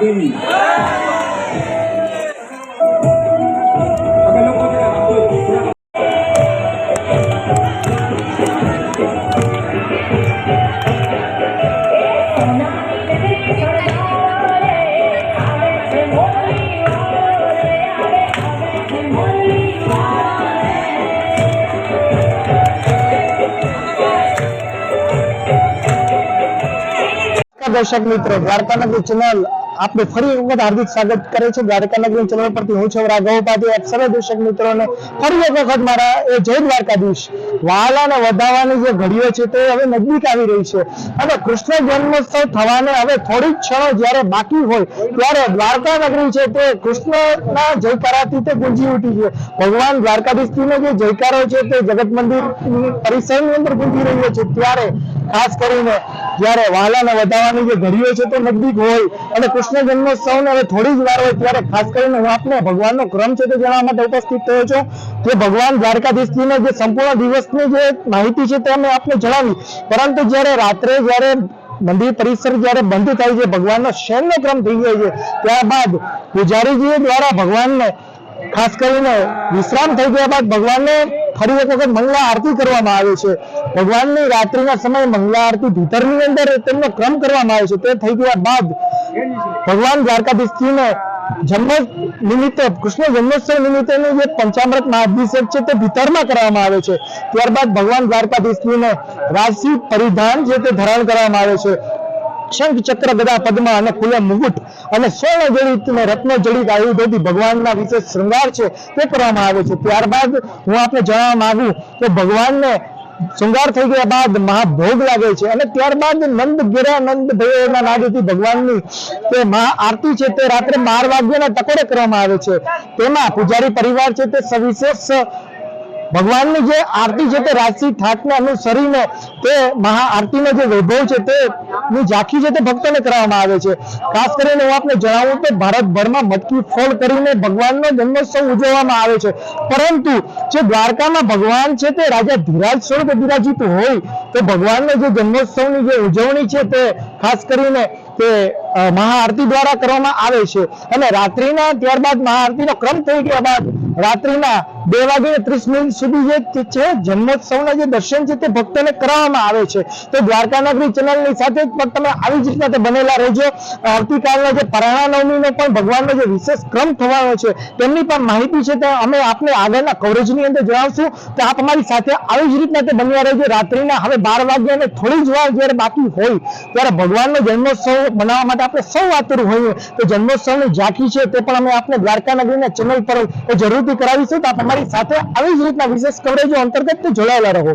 કી અમે લોકો જે दर्शक मित्रों द्वारका नगरी चैनल आपने फरी वखत हार्दिक स्वागत करे छे। द्वारका नगरी चैनल पर हूँ छुं राघव उपाध्याय। आप सर्व दर्शक मित्रों ने फरी एक वखत मारा ए जय द्वारकाधीश। वहाला ने वधावानी जे घड़ीओ छे ते हवे नजदीक आवी रही छे अने कृष्ण जन्मोत्सव थवाने हवे थोड़ी क्षणो ज्यारे बाकी होय त्यारे द्वारका नगरी छे ते कृष्णना जयकाराथी ते गुंजी उठी छे। भगवान द्वारकाधीशनो जे जयकारो छे ते जगत मंदिर परिसરની અંદર ગુંજી રહ્યો છે ત્યારે ખાસ કરીને જ્યારે વહાલાને વધાવાની જે ઘડીઓ છે તે નજદીક હોય અને કૃષ્ણ જન્મોત્સવને હવે થોડી જ વાર હોય ત્યારે ખાસ કરીને હું આપને ભગવાનનો ક્રમ છે તે જણાવવા માટે ઉપસ્થિત થયો છું કે ભગવાન દ્વારકાધીશજીને જે સંપૂર્ણ દિવસની જે માહિતી છે તે અમે આપને જણાવી, પરંતુ જ્યારે રાત્રે જ્યારે મંદિર પરિસર જ્યારે બંધ થાય છે, ભગવાનનો શયનનો ક્રમ થઈ જાય છે, ત્યારબાદ પૂજારીજી દ્વારા ભગવાનને ખાસ કરીને વિશ્રામ થઈ ગયા બાદ ભગવાનને ફરી એક વખત મંગલા આરતી કરવામાં આવે છે। ભગવાનની રાત્રિના સમયે મંગલા આરતી ભીતરની અંદર તેમનો ક્રમ કરવામાં આવે છે। તે થઈ ગયા બાદ ભગવાન દ્વારકાધીશજીને જન્મ નિમિત્તે કૃષ્ણ જન્મોત્સવ નિમિત્તેનું જે પંચામૃત મહાઅભિષેક છે તે ભીતરમાં કરવામાં આવે છે। ત્યારબાદ ભગવાન દ્વારકાધીશજીને રાજસી પરિધાન જે તે ધારણ કરવામાં આવે છે। शंख चक्र गदा पद्मा અને ફૂલે મુગુટ અને સ્વર્ણ જડિત અને રત્ન જડિત આયુધોથી ભગવાનના વિશેષ શૃંગાર છે તે કરવામાં આવે છે। ત્યારબાદ હું આપને જણાવવા માંગુ કે ભગવાનને શૃંગાર થઈ ગયા બાદ મહાભોગ લાગે છે અને ત્યારબાદ નંદ ગેરા નંદ ભૈરવના નાદથી ભગવાનની તે મહા આરતી છે તે રાત્રે 12 વાગ્યાના ટકોરે કરવામાં આવે છે। તેમાં પૂજારી પરિવાર છે તે સવિશેષ ભગવાનની જે આરતી છે તે રાજસી ઠાઠને અનુસરીને તે મહા આરતીનો જે વૈભવ છે તે ની ઝાંખી છે તે ભક્તોને કરવામાં આવે છે। ખાસ કરીને હું આપને જણાવું તો ભારતભરમાં મટકી ફોડ કરીને ભગવાનનો જન્મોત્સવ ઉજવવામાં આવે છે, પરંતુ જે દ્વારકામાં ભગવાન છે તે રાજા ધીરાજ સ્વરૂપે બિરાજિત હોય તો ભગવાનનો જે જન્મોત્સવની જે ઉજવણી છે તે ખાસ કરીને તે મહાઆરતી દ્વારા કરવામાં આવે છે અને રાત્રિના ત્યારબાદ મહાઆરતીનો ક્રમ થઈ ગયા બાદ રાત્રિના 2:30 સુધી જે છે જન્મોત્સવના જે દર્શન છે તે ભક્તોને કરવામાં આવે છે। તો દ્વારકા નગરી ચેનલની સાથે પણ તમે આવી જ રીતના બનેલા રહેજો। આવતીકાલના જે પરાણા નવમીનો પણ ભગવાનનો જે વિશેષ ક્રમ થવાનો છે તેમની પણ માહિતી છે તે અમે આપને આગળના કવરેજની અંદર જણાવશું, તો આપ અમારી સાથે આવી જ રીતના બન્યા રહેજો। રાત્રિના હવે 12 વાગ્યાને થોડી જ વાર જ્યારે બાકી હોય ત્યારે ભગવાનનો જન્મોત્સવ બનાવવા માટે આપણે સૌ આતુર હોઈએ તો જન્મોત્સવની ઝાંખી છે તે પણ અમે આપને દ્વારકા નગરીના ચેનલ પર જરૂરથી કરાવીશું। તો આપ અમારી સાથે આવી જ રીતના વિશેષ કવરેજો અંતર્ગત જોડાયેલા રહો।